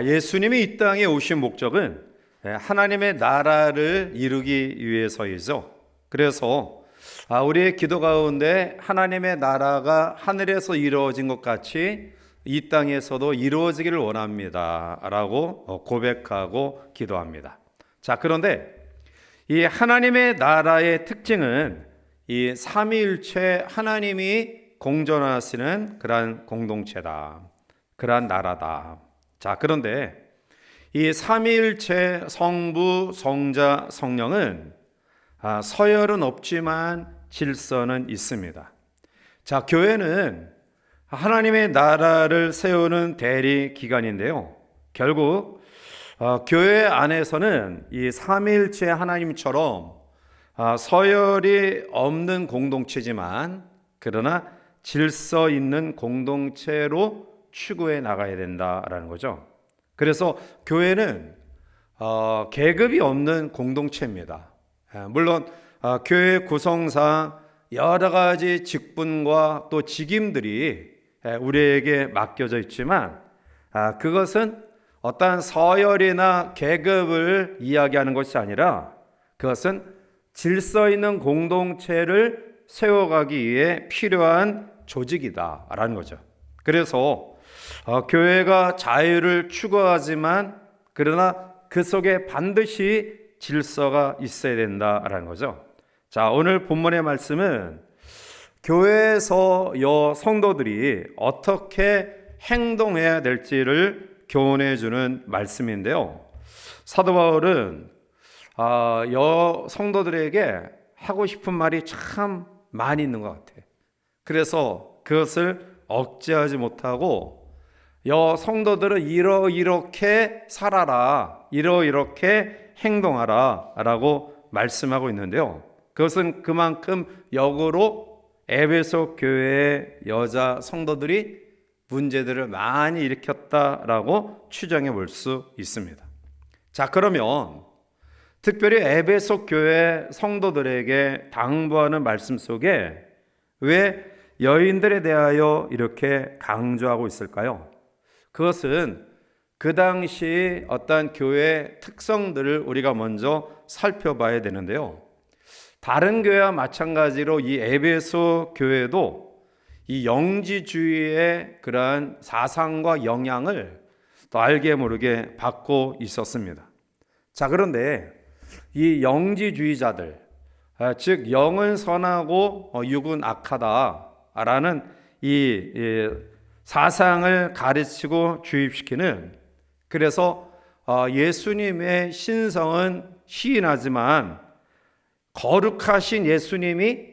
예수님이 이 땅에 오신 목적은 하나님의 나라를 이루기 위해서이죠. 그래서 우리의 기도 가운데 하나님의 나라가 하늘에서 이루어진 것 같이 이 땅에서도 이루어지기를 원합니다 라고 고백하고 기도합니다. 자, 그런데 이 하나님의 나라의 특징은 이 삼위일체 하나님이 공존하시는 그러한 공동체다, 그러한 나라다. 자, 그런데 이 삼위일체 성부, 성자, 성령은 서열은 없지만 질서는 있습니다. 자, 교회는 하나님의 나라를 세우는 대리 기관인데요. 결국 교회 안에서는 이 삼위일체 하나님처럼 서열이 없는 공동체지만 그러나 질서 있는 공동체로 추구해 나가야 된다라는 거죠. 그래서 교회는 계급이 없는 공동체입니다. 물론 교회 구성상 여러 가지 직분과 또 직임들이 우리에게 맡겨져 있지만 그것은 어떠한 서열이나 계급을 이야기하는 것이 아니라 그것은 질서 있는 공동체를 세워가기 위해 필요한 조직이다라는 거죠. 그래서 교회가 자유를 추구하지만 그러나 그 속에 반드시 질서가 있어야 된다라는 거죠. 자, 오늘 본문의 말씀은 교회에서 성도들이 어떻게 행동해야 될지를 교훈해 주는 말씀인데요. 사도 바울은 성도들에게 하고 싶은 말이 참 많이 있는 것 같아요. 그래서 그것을 억제하지 못하고 성도들은 이렇게 살아라, 이렇게 행동하라 라고 말씀하고 있는데요. 그것은 그만큼 역으로 에베소 교회의 여자 성도들이 문제들을 많이 일으켰다라고 추정해 볼 수 있습니다. 자, 그러면 특별히 에베소 교회 성도들에게 당부하는 말씀 속에 왜 여인들에 대하여 이렇게 강조하고 있을까요? 그것은 그 당시 어떤 교회의 특성들을 우리가 먼저 살펴봐야 되는데요. 다른 교회와 마찬가지로 이 에베소 교회도 이 영지주의의 그러한 사상과 영향을 또 알게 모르게 받고 있었습니다. 자, 그런데 이 영지주의자들, 즉 영은 선하고 육은 악하다라는 이 사상을 가르치고 주입시키는, 그래서 예수님의 신성은 시인하지만 거룩하신 예수님이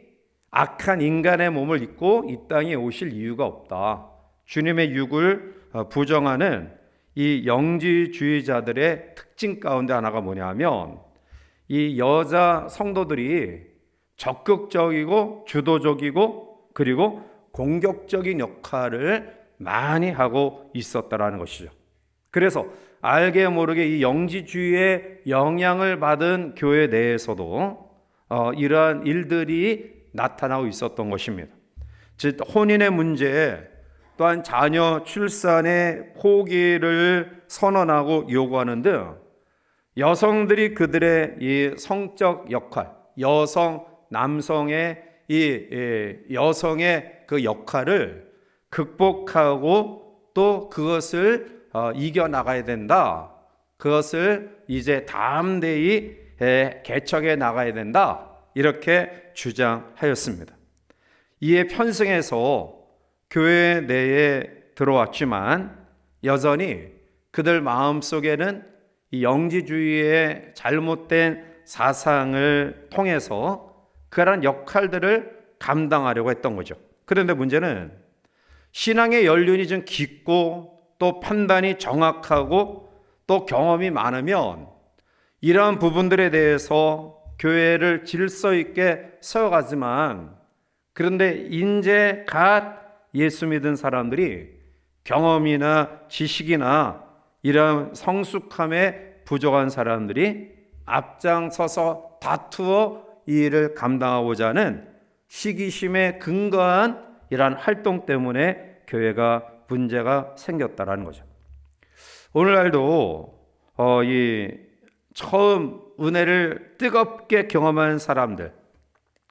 악한 인간의 몸을 입고 이 땅에 오실 이유가 없다. 주님의 육을 부정하는 이 영지주의자들의 특징 가운데 하나가 뭐냐면 이 여자 성도들이 적극적이고 주도적이고 그리고 공격적인 역할을 많이 하고 있었다라는 것이죠. 그래서 알게 모르게 이 영지주의의 영향을 받은 교회 내에서도 이러한 일들이 나타나고 있었던 것입니다. 즉 혼인의 문제, 또한 자녀 출산의 포기를 선언하고 요구하는 등 여성들이 그들의 이 성적 역할, 남성의 여성의 그 역할을 극복하고 또 그것을 이겨나가야 된다. 그것을 이제 담대히 개척해 나가야 된다. 이렇게 주장하였습니다. 이에 편승해서 교회 내에 들어왔지만 여전히 그들 마음속에는 이 영지주의의 잘못된 사상을 통해서 그러한 역할들을 감당하려고 했던 거죠. 그런데 문제는 신앙의 연륜이 좀 깊고 또 판단이 정확하고 또 경험이 많으면 이러한 부분들에 대해서 교회를 질서 있게 세워가지만 그런데 이제 갓 예수 믿은 사람들이 경험이나 지식이나 이런 성숙함에 부족한 사람들이 앞장서서 다투어 이 일을 감당하고자 하는 시기심에 근거한 이러한 활동 때문에 교회가 문제가 생겼다라는 거죠. 오늘날도 이 처음 은혜를 뜨겁게 경험한 사람들,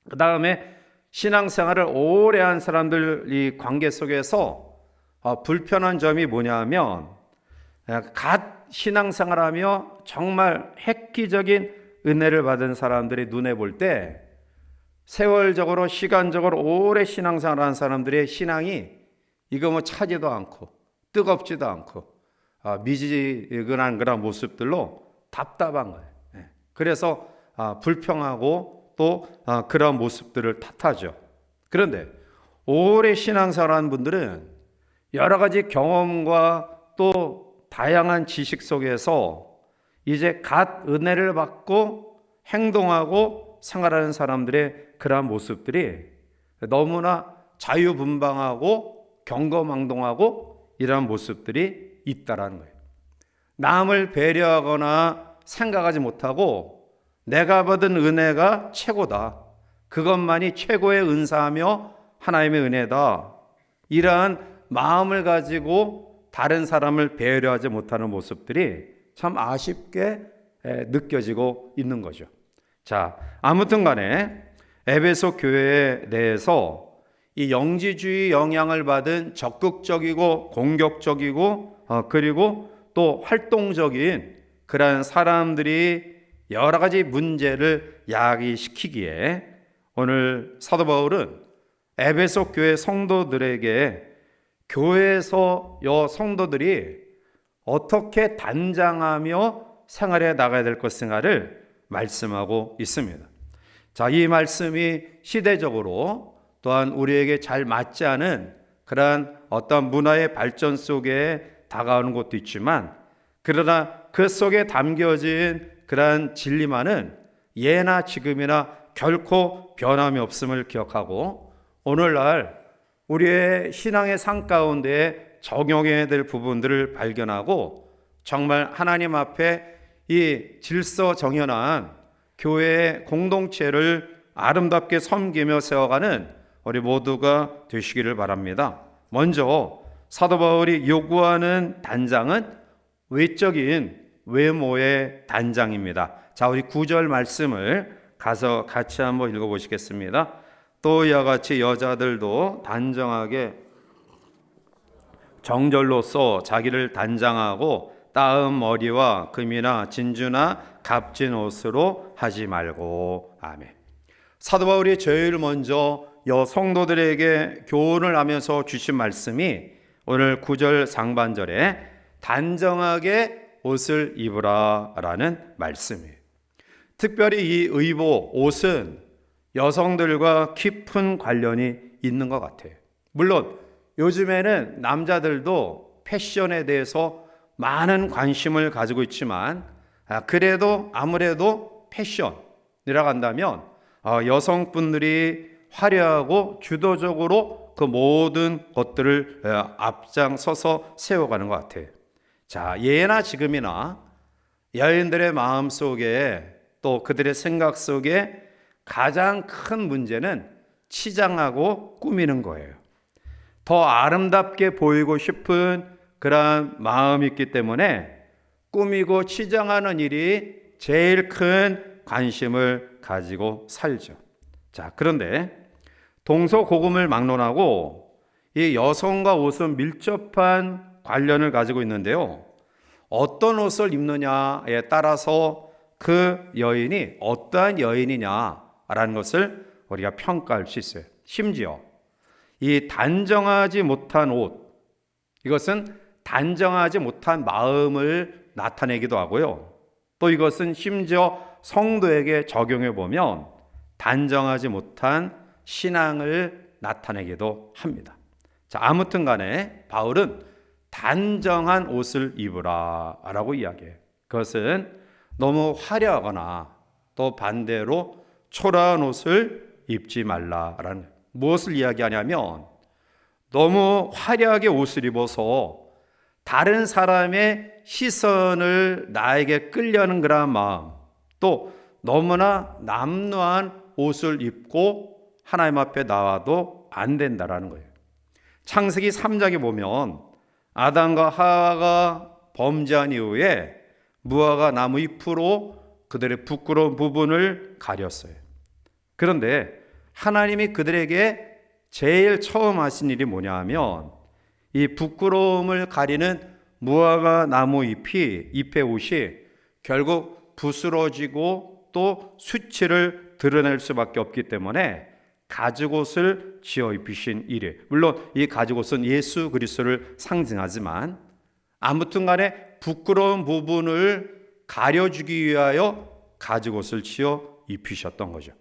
그 다음에 신앙생활을 오래 한 사람들 이 관계 속에서 불편한 점이 뭐냐면, 갓 신앙생활하며 정말 획기적인 은혜를 받은 사람들이 눈에 볼 때 세월적으로 시간적으로 오래 신앙생활한 사람들의 신앙이 이거 뭐 차지도 않고 뜨겁지도 않고 미지근한 그런 모습들로 답답한 거예요. 그래서 불평하고 또 그런 모습들을 탓하죠. 그런데 오래 신앙생활한 분들은 여러 가지 경험과 또 다양한 지식 속에서 이제 갓 은혜를 받고 행동하고 생활하는 사람들의 그러한 모습들이 너무나 자유분방하고 경거망동하고 이러한 모습들이 있다라는 거예요. 남을 배려하거나 생각하지 못하고 내가 받은 은혜가 최고다, 그것만이 최고의 은사하며 하나님의 은혜다, 이러한 마음을 가지고 다른 사람을 배려하지 못하는 모습들이 참 아쉽게 느껴지고 있는 거죠. 자, 아무튼 간에 에베소 교회 내에서 이 영지주의 영향을 받은 적극적이고 공격적이고 그리고 또 활동적인 그러한 사람들이 여러 가지 문제를 야기시키기에 오늘 사도 바울은 에베소 교회 성도들에게 교회에서 성도들이 어떻게 단장하며 생활해 나가야 될 것인가를 말씀하고 있습니다. 자, 이 말씀이 시대적으로 또한 우리에게 잘 맞지 않은 그러한 어떤 문화의 발전 속에 다가오는 것도 있지만, 그러나 그 속에 담겨진 그러한 진리만은 예나 지금이나 결코 변함이 없음을 기억하고 오늘날 우리의 신앙의 삶 가운데 적용해야 될 부분들을 발견하고 정말 하나님 앞에 이 질서정연한 교회의 공동체를 아름답게 섬기며 세워가는 우리 모두가 되시기를 바랍니다. 먼저 사도 바울이 요구하는 단장은 외적인 외모의 단장입니다. 자, 우리 9절 말씀을 가서 같이 한번 읽어보시겠습니다. 또 이와 같이 여자들도 단정하게 정절로서 자기를 단장하고 따은 머리와 금이나 진주나 값진 옷으로 하지 말고. 아멘. 사도 바울이 제일 먼저 성도들에게 교훈을 하면서 주신 말씀이 오늘 9절 상반절에 단정하게 옷을 입으라 라는 말씀이에요. 특별히 이 의복, 옷은 여성들과 깊은 관련이 있는 것 같아요. 물론 요즘에는 남자들도 패션에 대해서 많은 관심을 가지고 있지만 그래도 아무래도 패션이라고 한다면 여성분들이 화려하고 주도적으로 그 모든 것들을 앞장서서 세워가는 것 같아요. 자, 예나 지금이나 여인들의 마음 속에 또 그들의 생각 속에 가장 큰 문제는 치장하고 꾸미는 거예요. 더 아름답게 보이고 싶은 그런 마음이 있기 때문에 꾸미고 치장하는 일이 제일 큰 관심을 가지고 살죠. 자, 그런데 동서고금을 막론하고 이 여성과 옷은 밀접한 관련을 가지고 있는데요. 어떤 옷을 입느냐에 따라서 그 여인이 어떠한 여인이냐라는 것을 우리가 평가할 수 있어요. 심지어 이 단정하지 못한 옷, 이것은 단정하지 못한 마음을 나타내기도 하고요. 또 이것은 심지어 성도에게 적용해 보면 단정하지 못한 신앙을 나타내기도 합니다. 자, 아무튼 간에 바울은 단정한 옷을 입으라 라고 이야기해요. 그것은 너무 화려하거나 또 반대로 초라한 옷을 입지 말라라는, 무엇을 이야기하냐면 너무 화려하게 옷을 입어서 다른 사람의 시선을 나에게 끌려는 그런 마음, 또 너무나 남루한 옷을 입고 하나님 앞에 나와도 안 된다라는 거예요. 창세기 3장에 보면 아담과 하와가 범죄한 이후에 무화과 나무 잎으로 그들의 부끄러운 부분을 가렸어요. 그런데 하나님이 그들에게 제일 처음 하신 일이 뭐냐 하면 이 부끄러움을 가리는 무화과 나무 잎의 옷이 결국 부스러지고 또 수치를 드러낼 수밖에 없기 때문에 가죽옷을 지어 입히신 일이에요. 물론 이 가죽옷은 예수 그리스도를 상징하지만 아무튼 간에 부끄러운 부분을 가려주기 위하여 가죽옷을 지어 입히셨던 거죠.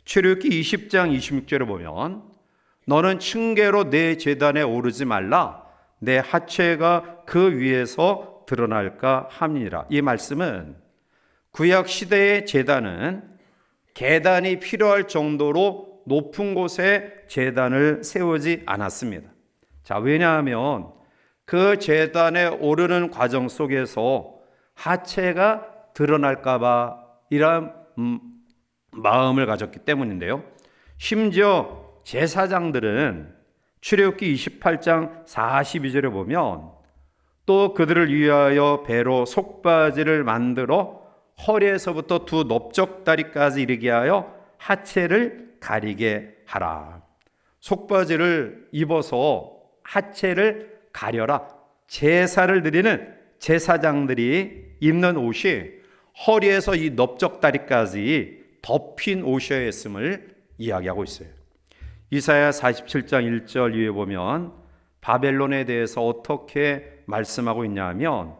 출애굽기 20장 26절을 보면 너는 층계로 내 제단에 오르지 말라 내 하체가 그 위에서 드러날까 함이니라. 이 말씀은 구약 시대의 제단은 계단이 필요할 정도로 높은 곳에 제단을 세우지 않았습니다. 자, 왜냐하면 그 제단에 오르는 과정 속에서 하체가 드러날까 봐 이런 마음을 가졌기 때문인데요. 심지어 제사장들은 출애굽기 28장 42절에 보면 또 그들을 위하여 배로 속바지를 만들어 허리에서부터 두 넓적다리까지 이르게 하여 하체를 가리게 하라. 속바지를 입어서 하체를 가려라. 제사를 드리는 제사장들이 입는 옷이 허리에서 이 넓적다리까지 덮인 옷이어야 했음을 이야기하고 있어요. 이사야 47장 1절 위에 보면 바벨론에 대해서 어떻게 말씀하고 있냐 하면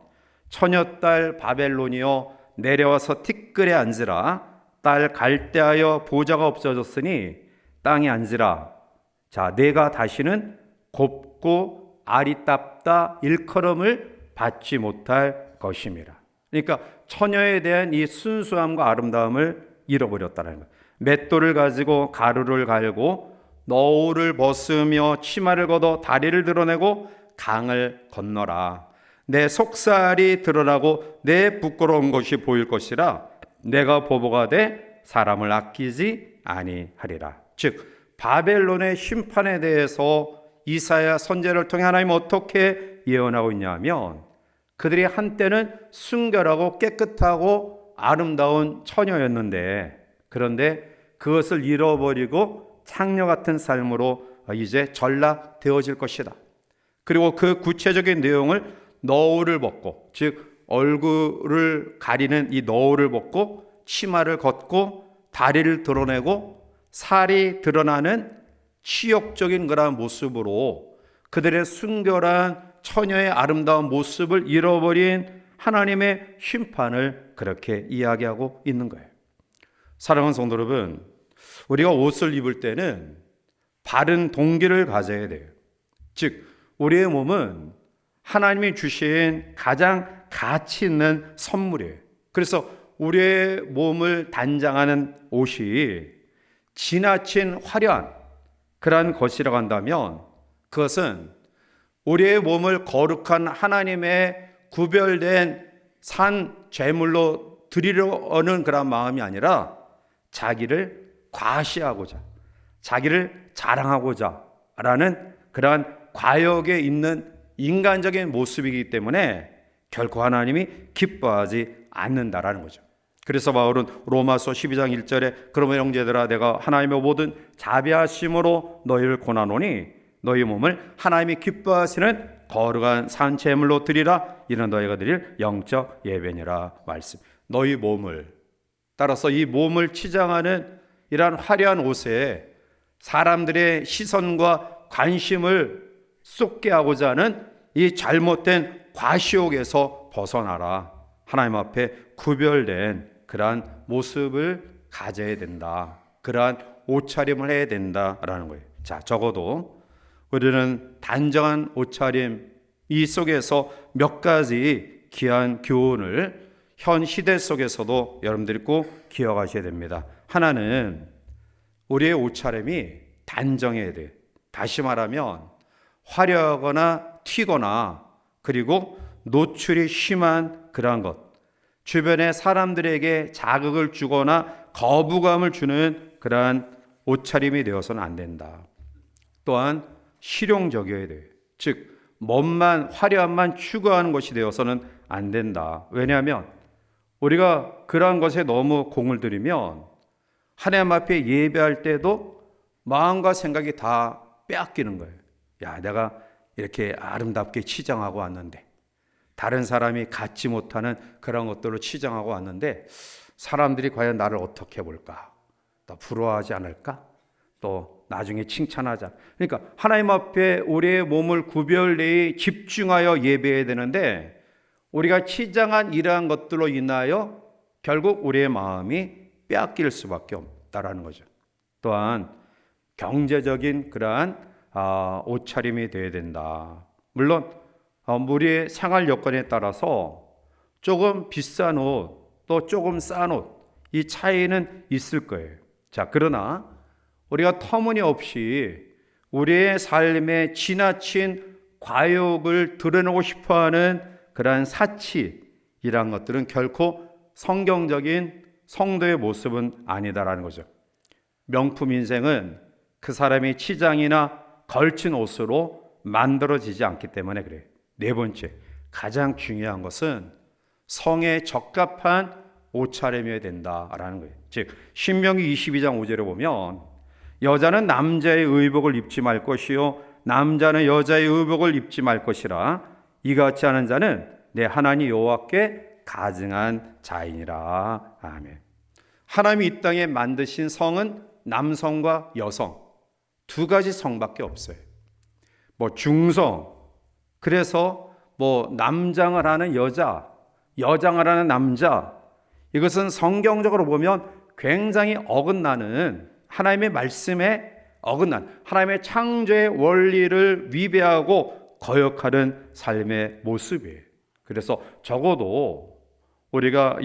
처녀딸 바벨론이여 내려와서 티끌에 앉으라. 딸 갈대하여 보좌가 없어졌으니 땅에 앉으라. 자, 내가 다시는 곱고 아리따다 일컬음을 받지 못할 것임이라. 그러니까 처녀에 대한 이 순수함과 아름다움을 잃어버렸다는 거예요. 맷돌을 가지고 가루를 갈고 너울을 벗으며 치마를 걷어 다리를 드러내고 강을 건너라. 내 속살이 드러나고 내 부끄러운 것이 보일 것이라. 내가 보복가 돼 사람을 아끼지 아니하리라. 즉 바벨론의 심판에 대해서 이사야 선지자를 통해 하나님 어떻게 예언하고 있냐면 그들이 한때는 순결하고 깨끗하고 아름다운 처녀였는데 그런데 그것을 잃어버리고 창녀 같은 삶으로 이제 전락되어질 것이다. 그리고 그 구체적인 내용을 너울을 벗고 즉 얼굴을 가리는 이 너울을 벗고 치마를 걷고 다리를 드러내고 살이 드러나는 치욕적인 그런 모습으로 그들의 순결한 처녀의 아름다운 모습을 잃어버린 하나님의 심판을 그렇게 이야기하고 있는 거예요. 사랑하는 성도 여러분, 우리가 옷을 입을 때는 바른 동기를 가져야 돼요. 즉 우리의 몸은 하나님이 주신 가장 가치 있는 선물이에요. 그래서 우리의 몸을 단장하는 옷이 지나친 화려한 그러한 것이라고 한다면 그것은 우리의 몸을 거룩한 하나님의 구별된 산 제물로 드리려는 그런 마음이 아니라 자기를 과시하고자 자기를 자랑하고자 라는 그러한 과욕에 있는 인간적인 모습이기 때문에 결코 하나님이 기뻐하지 않는다라는 거죠. 그래서 바울은 로마서 12장 1절에 그러면 형제들아 내가 하나님의 모든 자비하심으로 너희를 권하노니 너희 몸을 하나님이 기뻐하시는 거룩한 산 제물로 드리라. 이는 너희가 드릴 영적 예배니라 말씀. 너희 몸을 따라서 이 몸을 치장하는 이러한 화려한 옷에 사람들의 시선과 관심을 쏟게 하고자 하는 이 잘못된 과시욕에서 벗어나라. 하나님 앞에 구별된 그러한 모습을 가져야 된다. 그러한 옷차림을 해야 된다라는 거예요. 자, 적어도 우리는 단정한 옷차림 이 속에서 몇 가지 귀한 교훈을 현 시대 속에서도 여러분들이 꼭 기억하셔야 됩니다. 하나는 우리의 옷차림이 단정해야 돼요. 다시 말하면 화려하거나 튀거나 그리고 노출이 심한 그러한 것, 주변의 사람들에게 자극을 주거나 거부감을 주는 그러한 옷차림이 되어서는 안 된다. 또한 실용적이어야 돼요. 즉 멋만 화려함만 추구하는 것이 되어서는 안 된다. 왜냐하면 우리가 그러한 것에 너무 공을 들이면 하나님 앞에 예배할 때도 마음과 생각이 다 빼앗기는 거예요. 야, 내가 이렇게 아름답게 치장하고 왔는데, 다른 사람이 갖지 못하는 그런 것들로 치장하고 왔는데 사람들이 과연 나를 어떻게 볼까? 또 부러워하지 않을까? 또 나중에 칭찬하자. 그러니까 하나님 앞에 우리의 몸을 구별내에 집중하여 예배해야 되는데, 우리가 치장한 이러한 것들로 인하여 결국 우리의 마음이 빼앗길 수밖에 없다라는 거죠. 또한 경제적인 그러한 옷차림이 되어야 된다. 물론 우리의 생활 여건에 따라서 조금 비싼 옷, 또 조금 싼 옷, 이 차이는 있을 거예요. 자, 그러나 우리가 터무니없이 우리의 삶에 지나친 과욕을 드러내고 싶어하는 그러한 사치이란 것들은 결코 성경적인 성도의 모습은 아니다라는 거죠. 명품 인생은 그 사람의 치장이나 걸친 옷으로 만들어지지 않기 때문에 그래요. 네 번째, 가장 중요한 것은 성에 적합한 옷차림이어야 된다라는 거예요. 즉 신명기 22장 5절에 보면 여자는 남자의 의복을 입지 말 것이요 남자는 여자의 의복을 입지 말 것이라 이같이 하는 자는 내 하나님 여호와께 가증한 자이니라. 아멘. 하나님이 이 땅에 만드신 성은 남성과 여성 두 가지 성밖에 없어요. 중성, 그래서 남장을 하는 여자, 여장을 하는 남자, 이것은 성경적으로 보면 굉장히 어긋나는, 하나님의 말씀에 어긋난, 하나님의 창조의 원리를 위배하고 거역하는 삶의 모습이에요. 그래서 적어도 우리가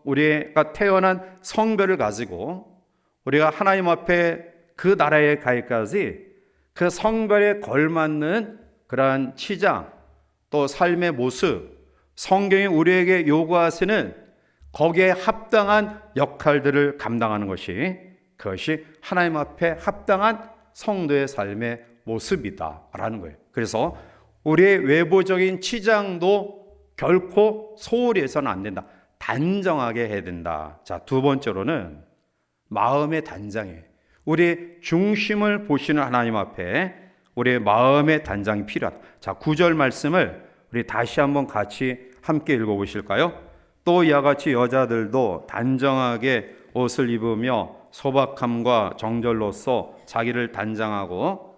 우리가 태어난 성별을 가지고 우리가 하나님 앞에 그 나라에 가기까지 그 성별에 걸맞는 그러한 치장, 또 삶의 모습, 성경이 우리에게 요구하시는 거기에 합당한 역할들을 감당하는 그것이 하나님 앞에 합당한 성도의 삶의 모습이다라는 거예요. 그래서 우리의 외부적인 치장도 결코 소홀히 해서는 안 된다. 단정하게 해야 된다. 자, 두 번째로는 마음의 단장이에요. 우리의 중심을 보시는 하나님 앞에 우리의 마음의 단장이 필요하다. 자, 9절 말씀을 우리 다시 한번 같이 함께 읽어보실까요? 또 이와 같이 여자들도 단정하게 옷을 입으며 소박함과 정절로서 자기를 단장하고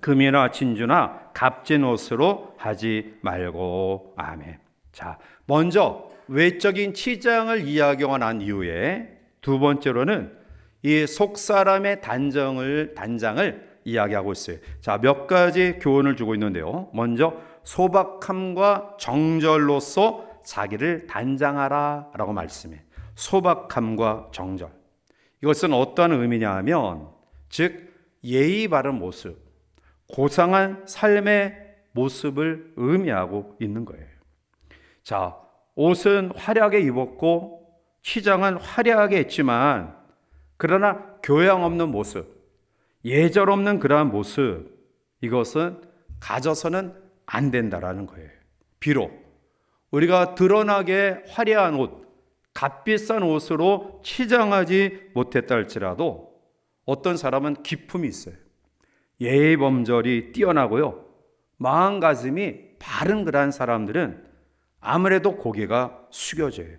금이나 진주나 값진 옷으로 하지 말고. 아멘. 자, 먼저 외적인 치장을 이야기하고 난 이후에 두 번째로는 이 속사람의 단장을 이야기하고 있어요. 자, 몇 가지 교훈을 주고 있는데요. 먼저 소박함과 정절로서 자기를 단장하라 라고 말씀해. 소박함과 정절, 이것은 어떤 의미냐 하면 즉 예의 바른 모습, 고상한 삶의 모습을 의미하고 있는 거예요. 자, 옷은 화려하게 입었고 치장은 화려하게 했지만 그러나 교양 없는 모습, 예절 없는 그러한 모습, 이것은 가져서는 안 된다라는 거예요. 비록 우리가 드러나게 화려한 옷, 값비싼 옷으로 치장하지 못했다 할지라도 어떤 사람은 기품이 있어요. 예의 범절이 뛰어나고요, 마음가짐이 바른 그러한 사람들은 아무래도 고개가 숙여져요.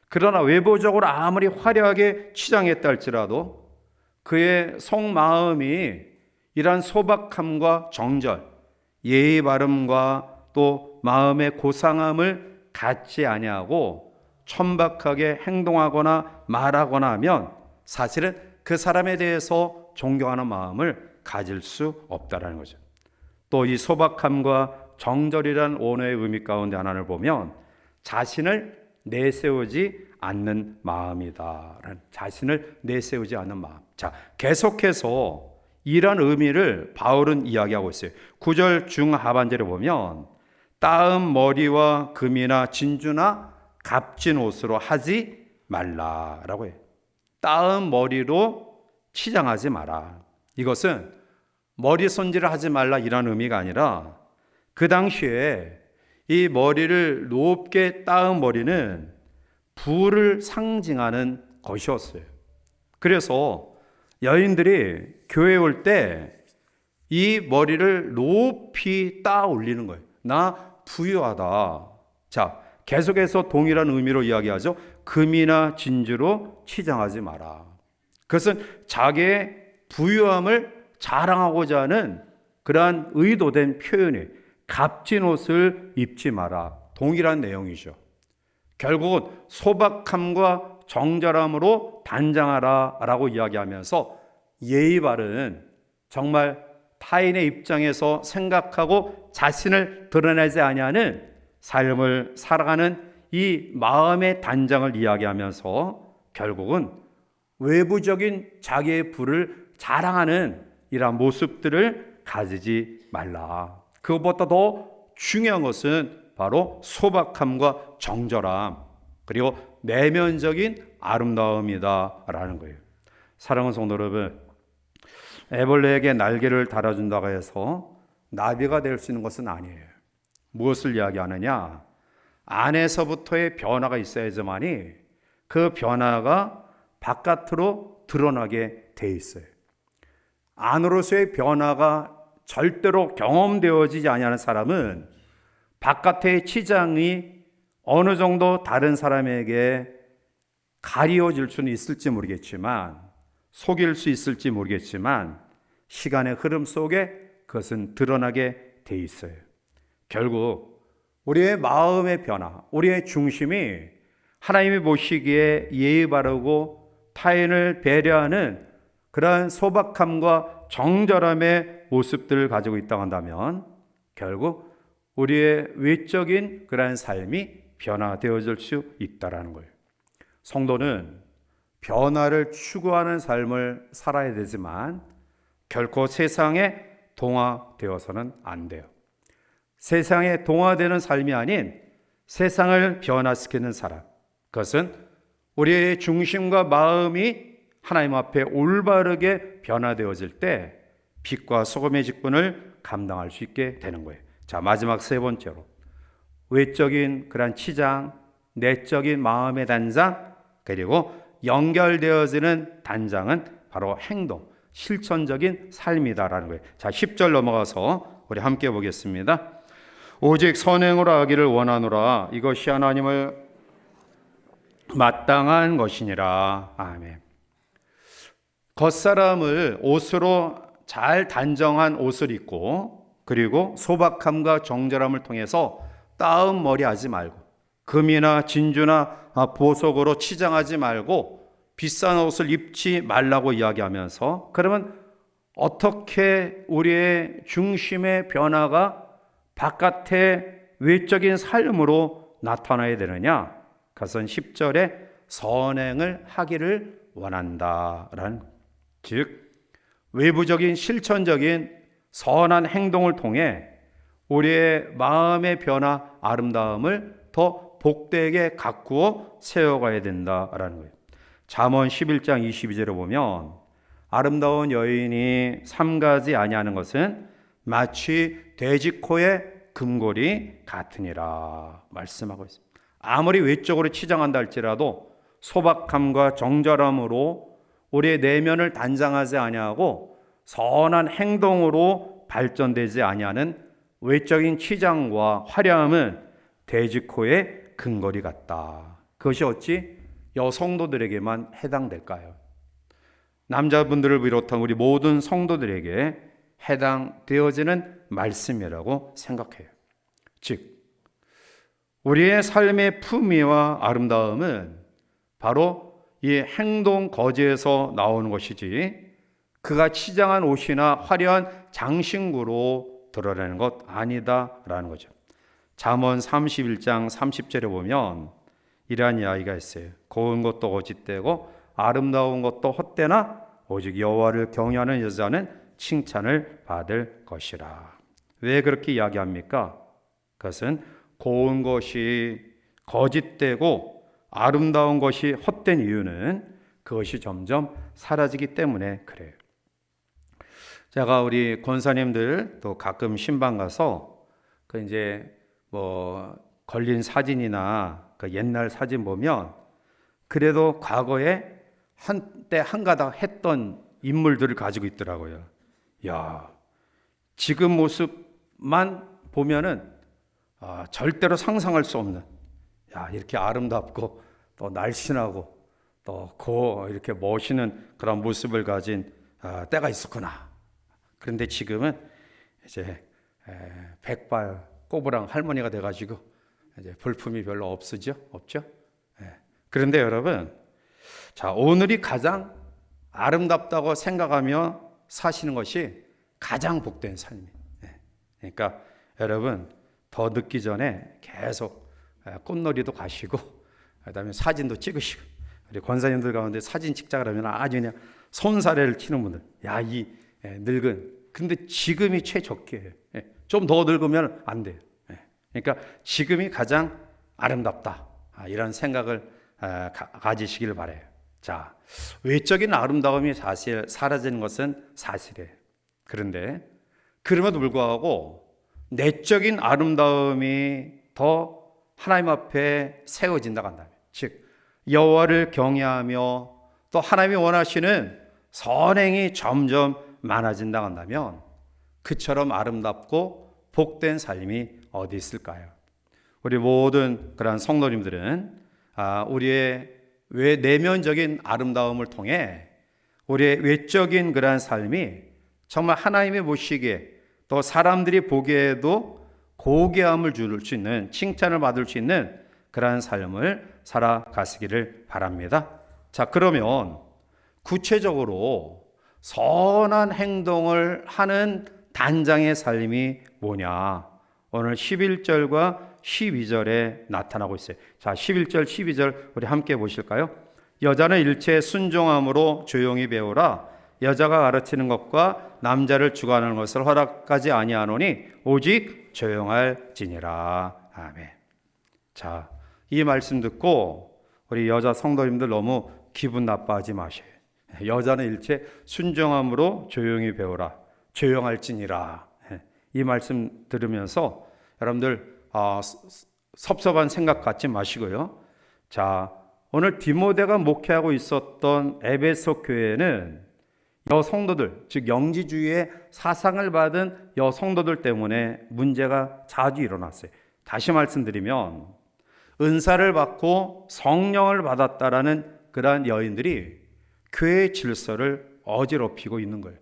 그러나 외부적으로 아무리 화려하게 치장했다 할지라도 그의 속마음이 이러한 소박함과 정절, 예의 바름과 또 마음의 고상함을 갖지 아니하고 천박하게 행동하거나 말하거나 하면 사실은 그 사람에 대해서 존경하는 마음을 가질 수 없다라는 거죠. 또 이 소박함과 정절이라는 원어의 의미 가운데 하나를 보면 자신을 내세우지 않는 마음이다. 자신을 내세우지 않는 마음. 자, 계속해서 이런 의미를 바울은 이야기하고 있어요. 9절 중하반절에 보면 따은 머리와 금이나 진주나 값진 옷으로 하지 말라라고 해요. 따은 머리로 치장하지 마라. 이것은 머리 손질을 하지 말라 이런 의미가 아니라 그 당시에 이 머리를 높게 따은 머리는 부를 상징하는 것이었어요. 그래서 여인들이 교회에 올 때 이 머리를 높이 따 올리는 거예요. 나 부유하다. 자, 계속해서 동일한 의미로 이야기하죠. 금이나 진주로 치장하지 마라. 그것은 자기의 부유함을 자랑하고자 하는 그러한 의도된 표현이 값진 옷을 입지 마라. 동일한 내용이죠. 결국은 소박함과 정결함으로 단장하라 라고 이야기하면서 예의 바른 정말 타인의 입장에서 생각하고 자신을 드러내지 아니하는 삶을 살아가는 이 마음의 단장을 이야기하면서 결국은 외부적인 자기의 부를 자랑하는 이러한 모습들을 가지지 말라. 그것보다 더 중요한 것은 바로 소박함과 정절함 그리고 내면적인 아름다움이다 라는 거예요. 사랑하는 성도 여러분, 애벌레에게 날개를 달아준다고 해서 나비가 될 수 있는 것은 아니에요. 무엇을 이야기하느냐? 안에서부터의 변화가 있어야지만이 그 변화가 바깥으로 드러나게 돼 있어요. 안으로서의 변화가 절대로 경험되어지지 아니하는 사람은 바깥의 치장이 어느 정도 다른 사람에게 가리워질 수는 있을지 모르겠지만, 속일 수 있을지 모르겠지만 시간의 흐름 속에 그것은 드러나게 돼 있어요. 결국 우리의 마음의 변화, 우리의 중심이 하나님이 보시기에 예의 바르고 타인을 배려하는 그러한 소박함과 정절함의 모습들을 가지고 있다고 한다면 결국 우리의 외적인 그러한 삶이 변화되어질 수 있다는 거예요. 성도는 변화를 추구하는 삶을 살아야 되지만 결코 세상에 동화되어서는 안 돼요. 세상에 동화되는 삶이 아닌 세상을 변화시키는 사람, 그것은 우리의 중심과 마음이 하나님 앞에 올바르게 변화되어질 때 빛과 소금의 직분을 감당할 수 있게 되는 거예요. 자, 마지막 세 번째로 외적인 그런 치장, 내적인 마음의 단장, 그리고 연결되어지는 단장은 바로 행동, 실천적인 삶이다라는 거예요. 자, 10절 넘어가서 우리 함께 보겠습니다. 오직 선행으로 하기를 원하노라. 이것이 하나님을 마땅한 것이니라. 아멘. 겉사람을 옷으로 잘 단정한 옷을 입고 그리고 소박함과 정절함을 통해서 따은 머리 하지 말고 금이나 진주나 보석으로 치장하지 말고 비싼 옷을 입지 말라고 이야기하면서 그러면 어떻게 우리의 중심의 변화가 바깥의 외적인 삶으로 나타나야 되느냐? 그것은 10절에 선행을 하기를 원한다라는, 즉 외부적인 실천적인 선한 행동을 통해 우리의 마음의 변화, 아름다움을 더 복되게 가꾸어 세워가야 된다라는 거예요. 잠언 11장 22절에 보면 아름다운 여인이 삼가지 아니하는 것은 마치 돼지코의 금골이 같으니라 말씀하고 있습니다. 아무리 외적으로 치장한다 할지라도 소박함과 정절함으로 우리의 내면을 단장하지 아니하고 선한 행동으로 발전되지 아니하는 외적인 치장과 화려함은 돼지코의 금골이 같다. 그것이 어찌 여성도들에게만 해당될까요? 남자분들을 비롯한 우리 모든 성도들에게 해당되어지는 말씀이라고 생각해요. 즉 우리의 삶의 품위와 아름다움은 바로 이 행동 거지에서 나오는 것이지 그가 치장한 옷이나 화려한 장신구로 드러내는 것 아니다라는 거죠. 잠언 31장 30절에 보면 이러한 이야기가 있어요. 고운 것도 거짓되고 아름다운 것도 헛되나 오직 여호와를 경외하는 여자는 칭찬을 받을 것이라. 왜 그렇게 이야기합니까? 그것은 고운 것이 거짓되고 아름다운 것이 헛된 이유는 그것이 점점 사라지기 때문에 그래요. 제가 우리 권사님들 또 가끔 신방 가서 그 이제 뭐 걸린 사진이나 그 옛날 사진 보면 그래도 과거에 한때 한가닥 했던 인물들을 가지고 있더라고요. 야, 지금 모습만 보면은 절대로 상상할 수 없는, 야, 이렇게 아름답고 또 날씬하고 또 이렇게 멋있는 그런 모습을 가진 때가 있었구나. 그런데 지금은 이제 백발 꼬부랑 할머니가 돼가지고 이제 볼품이 별로 없죠? 그런데 여러분, 자, 오늘이 가장 아름답다고 생각하며 사시는 것이 가장 복된 삶이에요. 그러니까 여러분, 더 늦기 전에 계속 꽃놀이도 가시고, 그다음에 사진도 찍으시고, 우리 권사님들 가운데 사진 찍자 그러면 아주 그냥 손사래를 치는 분들, 야, 이 늙은, 근데 지금이 최적기예요. 좀 더 늙으면 안 돼요. 그러니까 지금이 가장 아름답다, 이런 생각을 가지시길 바라요. 자, 외적인 아름다움이 사실 사라지는 것은 사실이에요. 그런데 그럼에도 불구하고 내적인 아름다움이 더 하나님 앞에 세워진다고 한다면, 즉 여호와를 경외하며 또 하나님이 원하시는 선행이 점점 많아진다고 한다면 그처럼 아름답고 복된 삶이 어디 있을까요? 우리 모든 그러한 성도님들은 우리의 내면적인 아름다움을 통해 우리의 외적인 그러한 삶이 정말 하나님이 보시기에 또 사람들이 보기에도 고귀함을 줄 수 있는, 칭찬을 받을 수 있는 그러한 삶을 살아가시기를 바랍니다. 자, 그러면 구체적으로 선한 행동을 하는 단장의 삶이 뭐냐? 오늘 11절과 12절에 나타나고 있어요. 자, 11절, 12절 우리 함께 보실까요? 여자는 일체에 순종함으로 조용히 배우라. 여자가 가르치는 것과 남자를 주관하는 것을 허락하지 아니하노니 오직 조용할지니라. 아멘. 자, 이 말씀 듣고 우리 여자 성도님들 너무 기분 나빠하지 마셔요. 여자는 일체 순종함으로 조용히 배우라. 조용할지니라. 이 말씀 들으면서 여러분들 섭섭한 생각 갖지 마시고요. 자, 오늘 디모데가 목회하고 있었던 에베소 교회는 여성도들, 즉 영지주의의 사상을 받은 여성도들 때문에 문제가 자주 일어났어요. 다시 말씀드리면 은사를 받고 성령을 받았다라는 그러한 여인들이 교회의 질서를 어지럽히고 있는 거예요.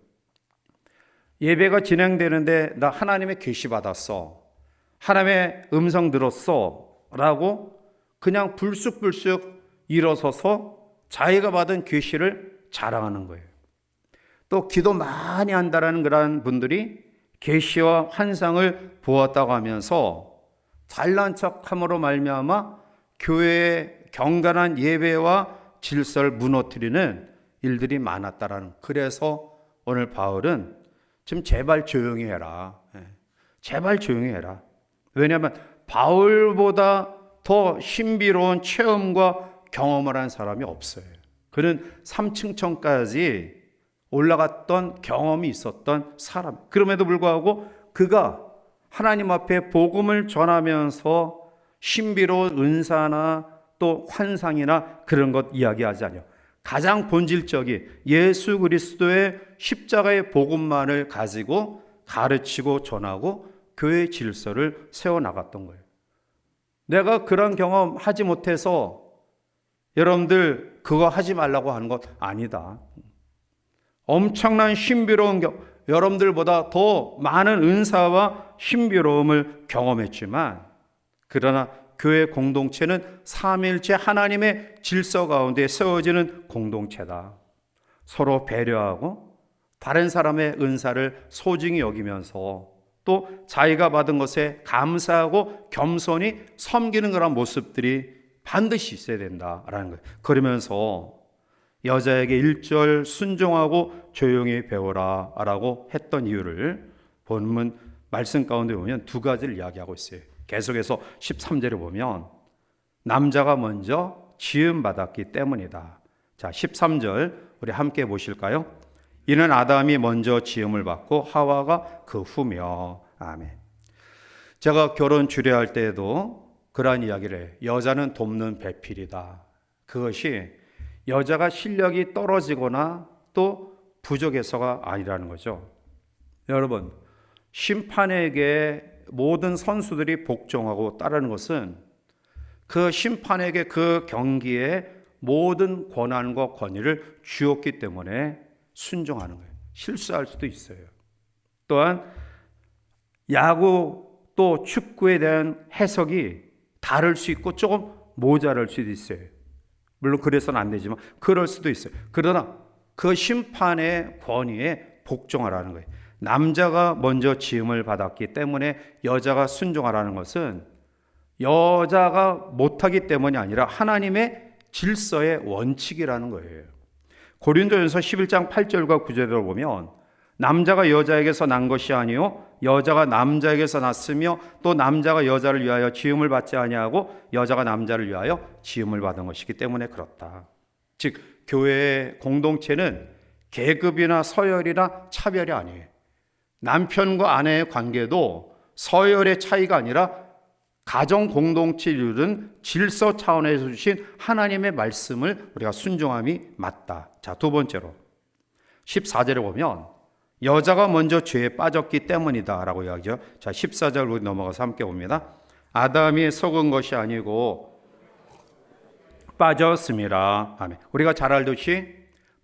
예배가 진행되는데 나 하나님의 계시 받았어, 하나님의 음성 들었어 라고 그냥 불쑥불쑥 일어서서 자기가 받은 계시를 자랑하는 거예요. 또 기도 많이 한다라는 그런 분들이 계시와 환상을 보았다고 하면서 잘난 척함으로 말미암아 교회의 경건한 예배와 질서를 무너뜨리는 일들이 많았다라는. 그래서 오늘 바울은 지금 제발 조용히 해라. 제발 조용히 해라. 왜냐하면 바울보다 더 신비로운 체험과 경험을 한 사람이 없어요. 그는 3층천까지 올라갔던 경험이 있었던 사람. 그럼에도 불구하고 그가 하나님 앞에 복음을 전하면서 신비로운 은사나 또 환상이나 그런 것 이야기하지 않아요. 가장 본질적인 예수 그리스도의 십자가의 복음만을 가지고 가르치고 전하고 교회의 질서를 세워나갔던 거예요. 내가 그런 경험 하지 못해서 여러분들 그거 하지 말라고 하는 것 아니다. 엄청난 신비로운 여러분들보다 더 많은 은사와 신비로움을 경험했지만 그러나 교회 공동체는 삼위일체 하나님의 질서 가운데 세워지는 공동체다. 서로 배려하고 다른 사람의 은사를 소중히 여기면서 또 자기가 받은 것에 감사하고 겸손히 섬기는 그런 모습들이 반드시 있어야 된다라는 거예요. 그러면서 여자에게 1절 순종하고 조용히 배워라 라고 했던 이유를 본문 말씀 가운데 보면 두 가지를 이야기하고 있어요. 계속해서 13절에 보면 남자가 먼저 지음받았기 때문이다. 자, 13절 우리 함께 보실까요? 이는 아담이 먼저 지음을 받고 하와가 그 후며. 아멘. 제가 결혼 주례할 때에도 그러한 이야기를 해요. 여자는 돕는 배필이다. 그것이 여자가 실력이 떨어지거나 또 부족해서가 아니라는 거죠. 여러분, 심판에게 모든 선수들이 복종하고 따르는 것은 그 심판에게 그 경기에 모든 권한과 권위를 주었기 때문에 순종하는 거예요. 실수할 수도 있어요. 또한 야구 또 축구에 대한 해석이 다를 수 있고 조금 모자랄 수도 있어요. 물론 그래서는 안 되지만 그럴 수도 있어요. 그러나 그 심판의 권위에 복종하라는 거예요. 남자가 먼저 지음을 받았기 때문에 여자가 순종하라는 것은 여자가 못하기 때문이 아니라 하나님의 질서의 원칙이라는 거예요. 고린도전서 11장 8절과 9절을 보면 남자가 여자에게서 난 것이 아니요 여자가 남자에게서 났으며 또 남자가 여자를 위하여 지음을 받지 아니하고 여자가 남자를 위하여 지음을 받은 것이기 때문에 그렇다. 즉 교회의 공동체는 계급이나 서열이나 차별이 아니에요. 남편과 아내의 관계도 서열의 차이가 아니라 가정 공동체를 이루는 질서 차원에서 주신 하나님의 말씀을 우리가 순종함이 맞다. 자, 두 번째로 14절에 보면 여자가 먼저 죄에 빠졌기 때문이다 라고 이야기죠. 자, 14절 우리 넘어가서 함께 봅니다. 아담이 속은 것이 아니고 빠졌습니다. 아멘. 우리가 잘 알듯이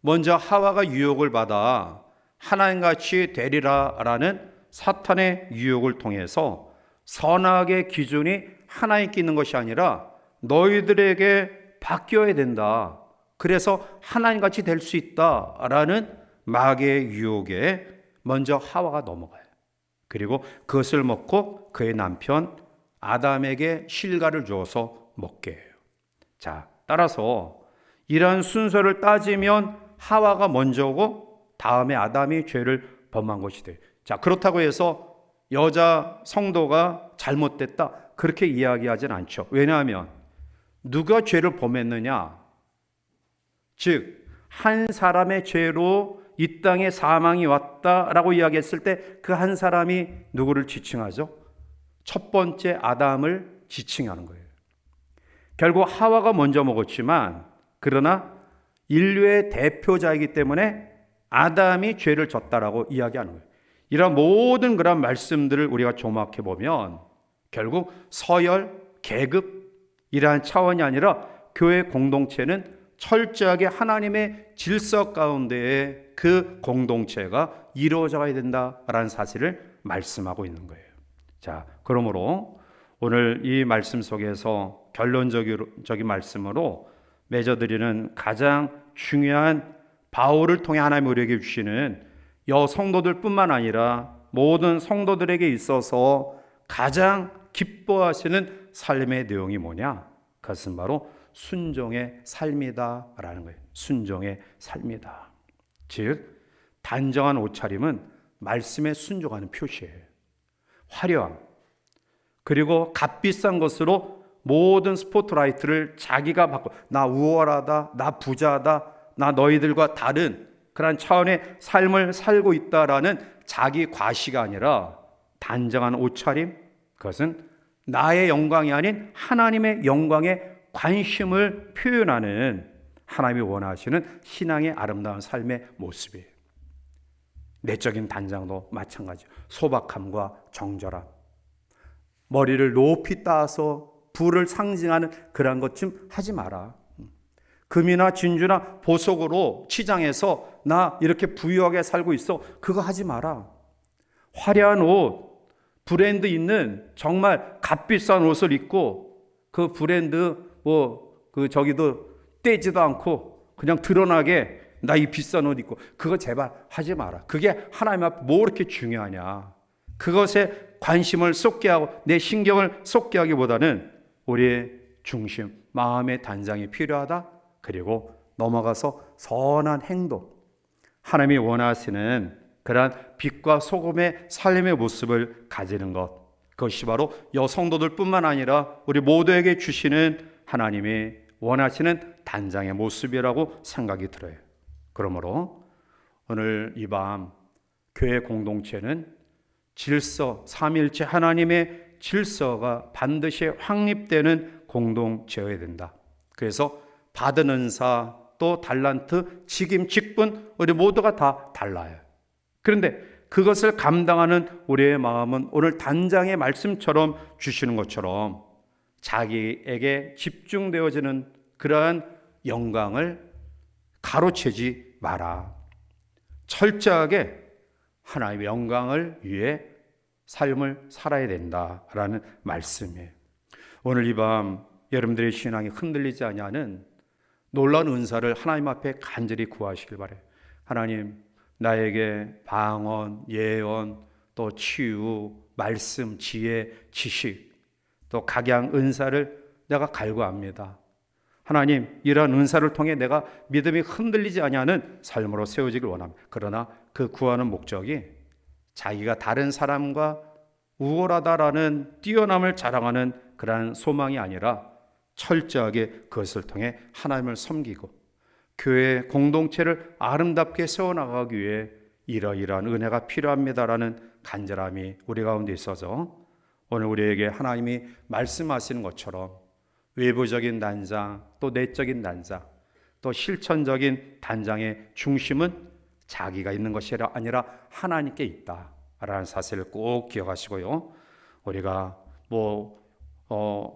먼저 하와가 유혹을 받아 하나님같이 되리라라는 사탄의 유혹을 통해서 선악의 기준이 하나님께 있는 것이 아니라 너희들에게 바뀌어야 된다. 그래서 하나님같이 될 수 있다라는 마귀의 유혹에 먼저 하와가 넘어가요. 그리고 그것을 먹고 그의 남편 아담에게 실과를 주어서 먹게 해요. 자, 따라서 이러한 순서를 따지면 하와가 먼저고 다음에 아담이 죄를 범한 것이 돼요. 자, 그렇다고 해서 여자 성도가 잘못됐다 그렇게 이야기하진 않죠. 왜냐하면 누가 죄를 범했느냐? 즉 한 사람의 죄로 이 땅에 사망이 왔다라고 이야기했을 때 그 한 사람이 누구를 지칭하죠? 첫 번째 아담을 지칭하는 거예요. 결국 하와가 먼저 먹었지만 그러나 인류의 대표자이기 때문에 아담이 죄를 졌다라고 이야기하는 거예요. 이런 모든 그런 말씀들을 우리가 조막해 보면 결국 서열, 계급 이러한 차원이 아니라 교회 공동체는 철저하게 하나님의 질서 가운데에 그 공동체가 이루어져야 된다라는 사실을 말씀하고 있는 거예요. 자, 그러므로 오늘 이 말씀 속에서 결론적인 말씀으로 맺어드리는 가장 중요한 바울을 통해 하나님이 우리에게 주시는 여성도들뿐만 아니라 모든 성도들에게 있어서 가장 기뻐하시는 삶의 내용이 뭐냐? 그것은 바로 순종의 삶이다라는 거예요. 순종의 삶이다. 즉 단정한 옷차림은 말씀에 순종하는 표시예요. 화려함 그리고 값비싼 것으로 모든 스포트라이트를 자기가 받고 나 우월하다, 나 부자다, 나 너희들과 다른 그런 차원의 삶을 살고 있다라는 자기 과시가 아니라 단정한 옷차림, 그것은 나의 영광이 아닌 하나님의 영광에 관심을 표현하는 하나님이 원하시는 신앙의 아름다운 삶의 모습이에요. 내적인 단장도 마찬가지예요. 소박함과 정절함, 머리를 높이 따서 부를 상징하는 그런 것 좀 하지 마라. 금이나 진주나 보석으로 치장해서 나 이렇게 부유하게 살고 있어. 그거 하지 마라. 화려한 옷, 브랜드 있는 정말 값비싼 옷을 입고 그 브랜드 저기도 떼지도 않고 그냥 드러나게 나 이 비싼 옷 입고 그거 제발 하지 마라. 그게 하나님 앞에 뭐 그렇게 중요하냐. 그것에 관심을 쏟게 하고 내 신경을 쏟게 하기보다는 우리의 중심, 마음의 단장이 필요하다. 그리고 넘어가서 선한 행동, 하나님이 원하시는 그러한 빛과 소금의 삶의 모습을 가지는 것, 그것이 바로 여성도들뿐만 아니라 우리 모두에게 주시는 하나님이 원하시는 단장의 모습이라고 생각이 들어요. 그러므로 오늘 이 밤 교회 공동체는 질서, 삼위일체 하나님의 질서가 반드시 확립되는 공동체여야 된다. 그래서 받은 은사, 또 달란트, 직임, 직분 우리 모두가 다 달라요. 그런데 그것을 감당하는 우리의 마음은 오늘 단장의 말씀처럼 주시는 것처럼 자기에게 집중되어지는 그러한 영광을 가로채지 마라. 철저하게 하나님의 영광을 위해 삶을 살아야 된다라는 말씀이에요. 오늘 이 밤 여러분들의 신앙이 흔들리지 아니하는 놀라운 은사를 하나님 앞에 간절히 구하시길 바라요. 하나님, 나에게 방언, 예언, 또 치유, 말씀, 지혜, 지식, 또 각양 은사를 내가 갈구합니다. 하나님, 이러한 은사를 통해 내가 믿음이 흔들리지 아니하는 삶으로 세워지길 원합니다. 그러나 그 구하는 목적이 자기가 다른 사람과 우월하다라는 뛰어남을 자랑하는 그러한 소망이 아니라 철저하게 그것을 통해 하나님을 섬기고 교회 공동체를 아름답게 세워나가기 위해 이러이러한 은혜가 필요합니다라는 간절함이 우리 가운데 있어서 오늘 우리에게 하나님이 말씀하시는 것처럼 외부적인 단장, 또 내적인 단장, 또 실천적인 단장의 중심은 자기가 있는 것이 아니라 하나님께 있다라는 사실을 꼭 기억하시고요. 우리가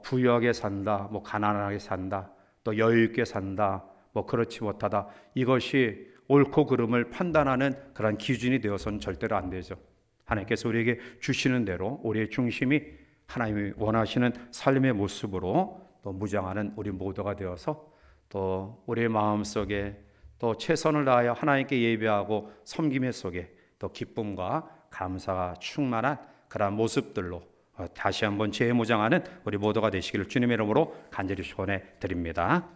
부유하게 산다, 가난하게 산다, 또 여유 있게 산다, 그렇지 못하다, 이것이 옳고 그름을 판단하는 그런 기준이 되어서는 절대로 안 되죠. 하나님께서 우리에게 주시는 대로 우리의 중심이 하나님이 원하시는 삶의 모습으로 또 무장하는 우리 모두가 되어서 또 우리의 마음속에 또 최선을 다하여 하나님께 예배하고 섬김의 속에 또 기쁨과 감사가 충만한 그런 모습들로 다시 한번 재무장하는 우리 모두가 되시기를 주님의 이름으로 간절히 축원해 드립니다.